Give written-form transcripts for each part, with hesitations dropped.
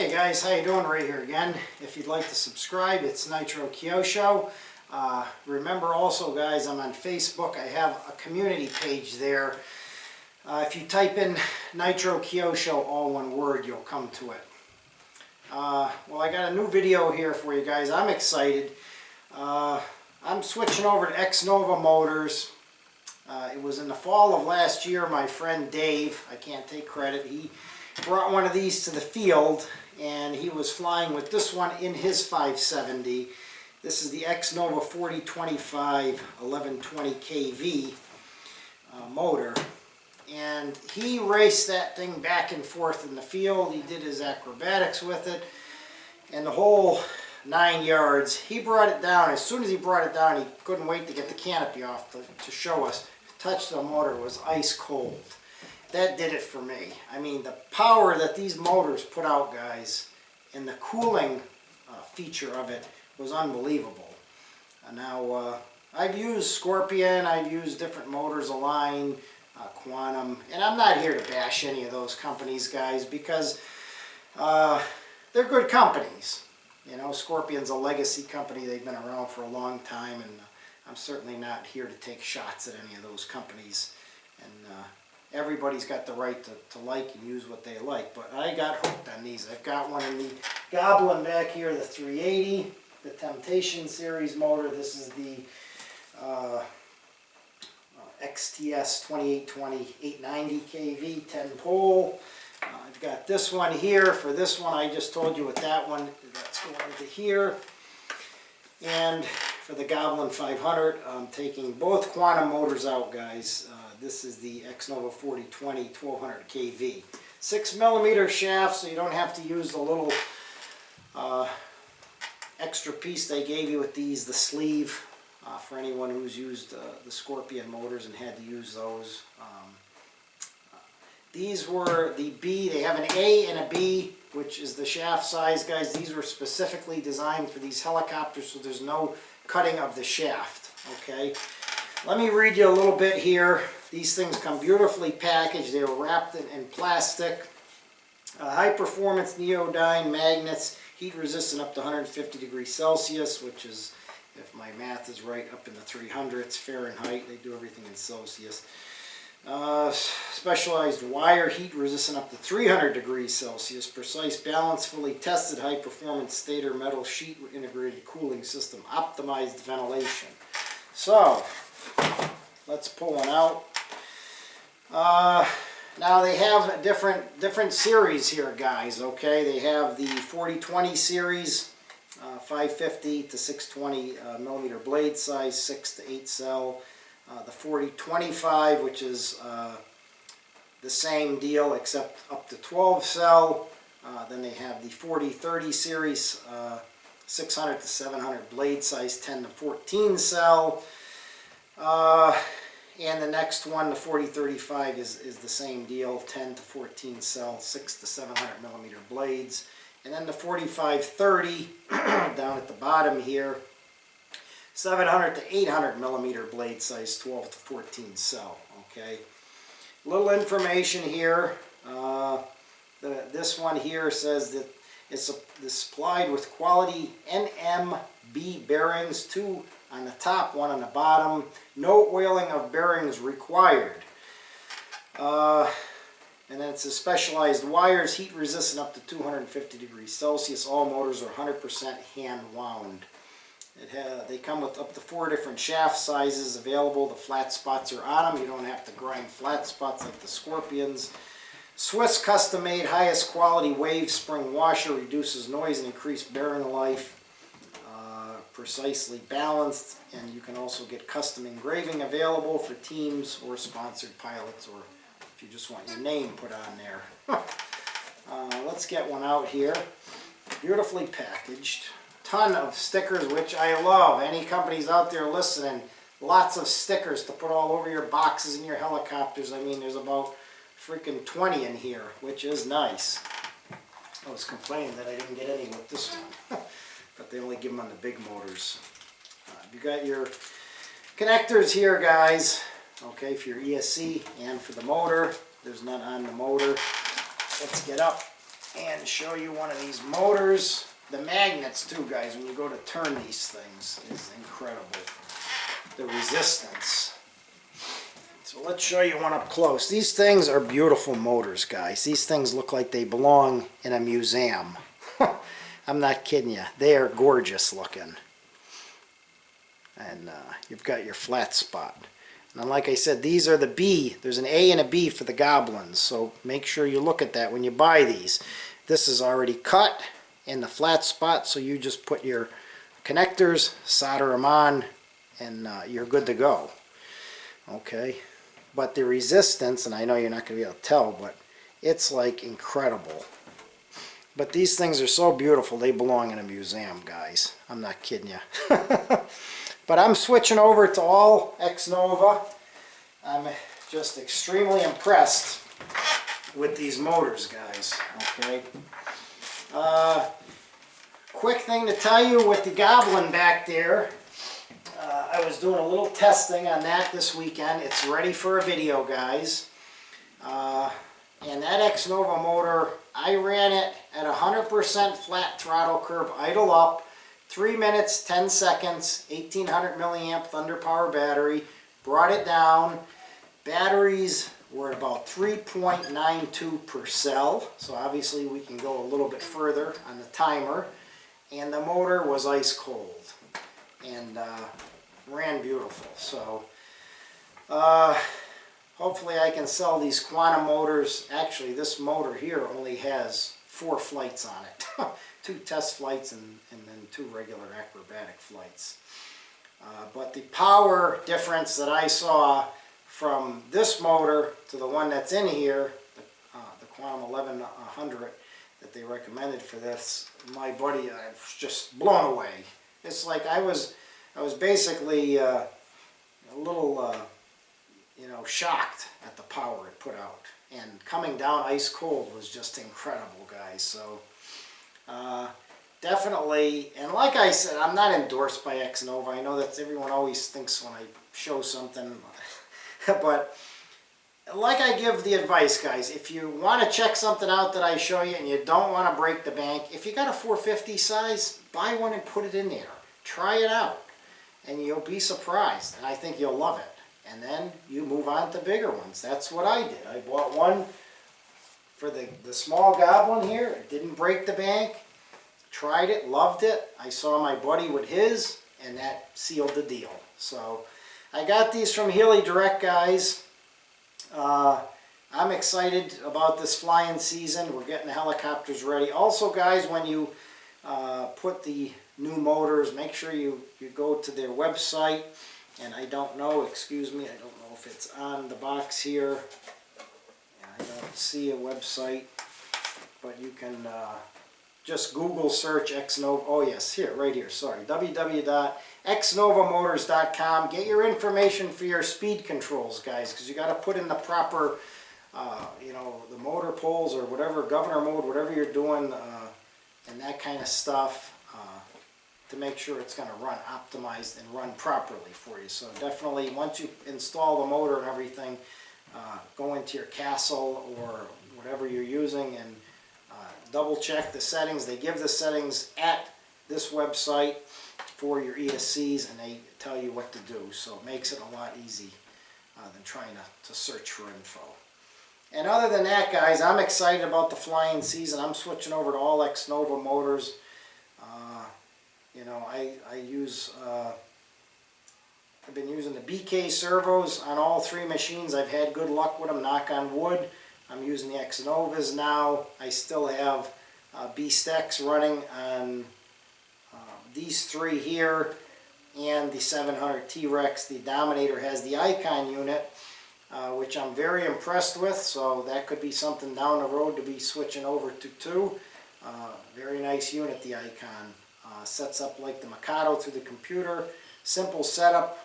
Hey guys, how you doing? Right here again. If you'd like to subscribe, it's Nitro Kyosho. Remember also guys, I'm on Facebook. I have a community page there. If you type in Nitro Kyosho, all one word, you'll come to it. Well, I got a new video here for you guys. I'm excited. I'm switching over to Xnova motors. It was in the fall of last year. My friend Dave, I can't take credit, he brought one of these to the field and he was flying with this one in his 570. This is the Xnova 4025 1120 kV motor, and he raced that thing back and forth in the field. He did his acrobatics with it and the whole 9 yards. He brought it down. As soon as he brought it down, he couldn't wait to get the canopy off to show us. Touched the motor, was ice cold. That did it for me. I mean, the power that these motors put out, guys, and the cooling feature of it was unbelievable. Now, I've used Scorpion, I've used different motors, Align, Quantum, and I'm not here to bash any of those companies, guys, because they're good companies. You know, Scorpion's a legacy company. They've been around for a long time, and I'm certainly not here to take shots at any of those companies. And everybody's got the right to like and use what they like, but I got hooked on these. I've got one in the Goblin back here, the 380, the Temptation series motor. This is the XTS 2820 890 kV 10 pole. I've got this one here. For this one, I just told you with that one, that's going into here. And for the Goblin 500, I'm taking both Quantum motors out, guys. This is the Xnova 4020 1200 kV. 6mm shaft, so you don't have to use the little extra piece they gave you with these, the sleeve, for anyone who's used the Scorpion motors and had to use those. These were the B. They have an A and a B, which is the shaft size, guys. These were specifically designed for these helicopters, so there's no cutting of the shaft. Okay, let me read you a little bit here. These things come beautifully packaged. They were wrapped in plastic. High performance neodyne magnets, heat resistant up to 150 degrees Celsius, which is, if my math is right, up in the 300s Fahrenheit. They do everything in Celsius. Specialized wire, heat resistant up to 300 degrees Celsius. Precise balance, fully tested, high performance stator metal sheet with integrated cooling system. Optimized ventilation. So, let's pull one out. Now they have different series here, guys. Okay, they have the 4020 series, 550 to 620 millimeter blade size, 6 to 8 cell. The 4025, which is the same deal except up to 12 cell. Then they have the 4030 series, 600 to 700 blade size, 10 to 14 cell. And the next one, the 4035, is the same deal, 10 to 14 cell, 6 to 700 millimeter blades. And then the 4530 down at the bottom here, 700 to 800 millimeter blade size, 12 to 14 cell. Okay, little information here. This one here says that it's supplied with quality NMB bearings, 2 on the top, 1 on the bottom. No oiling of bearings required. And then it says specialized wires, heat resistant up to 250 degrees Celsius. All motors are 100% hand wound. They come with up to 4 different shaft sizes available. The flat spots are on them. You don't have to grind flat spots like the Scorpions. Swiss custom made, highest quality wave spring washer, reduces noise and increased bearing life. Precisely balanced, and you can also get custom engraving available for teams or sponsored pilots, or if you just want your name put on there. Let's get one out here. Beautifully packaged. Ton of stickers, which I love. Any companies out there listening, lots of stickers to put all over your boxes and your helicopters. I mean, there's about freaking 20 in here, which is nice. I was complaining that I didn't get any with this one. But they only give them on the big motors. You got your connectors here, guys. Okay, for your ESC and for the motor. There's none on the motor. Let's get up. and show you one of these motors. The magnets too, guys, when you go to turn these things is incredible. The resistance. So let's show you one up close. These things are beautiful motors, guys. These things look like they belong in a museum. I'm not kidding you. They are gorgeous looking. And you've got your flat spot. And like I said, these are the B. There's an A and a B for the goblins. So make sure you look at that when you buy these. This is already cut in the flat spot, so you just put your connectors, solder them on, and you're good to go. Okay. But the resistance, and I know you're not going to be able to tell, but it's like incredible. But these things are so beautiful, they belong in a museum, guys. I'm not kidding you. But I'm switching over to all Xnova. I'm just extremely impressed with these motors, guys. Okay. Quick thing to tell you with the Goblin back there. I was doing a little testing on that this weekend. It's ready for a video, guys. And that Xnova motor, I ran it at 100% flat throttle curve, idle up, 3 minutes, 10 seconds, 1800 milliamp Thunder Power battery, brought it down. Batteries were at about 3.92 per cell, so obviously we can go a little bit further on the timer. And the motor was ice cold and ran beautiful. So hopefully I can sell these quantum motors. Actually, this motor here only has 4 flights on it. 2 test flights and then 2 regular acrobatic flights. But the power difference that I saw from this motor to the one that's in here, the Quantum 1100 that they recommended for this, my buddy, I was just blown away. It's like I was basically a little, you know, shocked at the power it put out. And coming down ice cold was just incredible, guys. So definitely, and like I said, I'm not endorsed by Xnova. I know that everyone always thinks when I show something, but like I give the advice, guys, if you want to check something out that I show you and you don't want to break the bank, if you got a 450 size, buy one and put it in there. Try it out, and you'll be surprised, and I think you'll love it. And then you move on to bigger ones. That's what I did. I bought one for the small Goblin here. It didn't break the bank. Tried it, loved it. I saw my buddy with his, and that sealed the deal. So I got these from Healy Direct, guys. I'm excited about this flying season. We're getting the helicopters ready. Also, guys, when you put the new motors, make sure you go to their website. And I don't know, excuse me, I don't know if it's on the box here. I don't see a website, but you can just Google search Xnova. Oh yes, here, right here, sorry. www.xnovamotors.com. Get your information for your speed controls, guys, because you got to put in the proper, you know, the motor poles or whatever, governor mode, whatever you're doing, and that kind of stuff. To make sure it's going to run optimized and run properly for you. So definitely, once you install the motor and everything, go into your castle or whatever you're using and double check the settings. They give the settings at this website for your ESCs, and they tell you what to do. So it makes it a lot easier than trying to search for info. And other than that, guys, I'm excited about the flying season. I'm switching over to all Xnova motors. You know, I've been using the BK servos on all 3 machines. I've had good luck with them, knock on wood. I'm using the Xnovas now. I still have B-Stecks running on these 3 here and the 700 T-Rex. The Dominator has the Icon unit, which I'm very impressed with, so that could be something down the road to be switching over to too. Very nice unit, the Icon. Sets up like the Mikado through the computer. Simple setup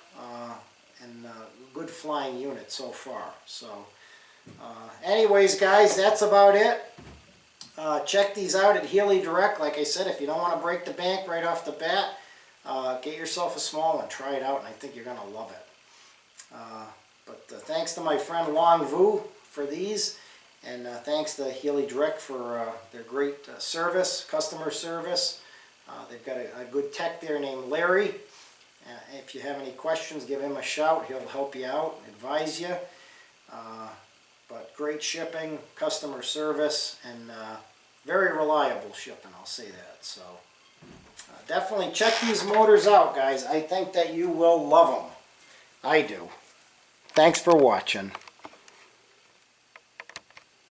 and good flying unit so far. So anyways, guys, that's about it. Check these out at Healy Direct. Like I said, if you don't want to break the bank right off the bat, get yourself a small one. Try it out, and I think you're going to love it. But thanks to my friend Long Vu for these. And thanks to Healy Drick for their great customer service. They've got a good tech there named Larry. If you have any questions, give him a shout. He'll help you out, advise you. But great shipping, customer service, and very reliable shipping, I'll say that. So definitely check these motors out, guys. I think that you will love them. I do. Thanks for watching.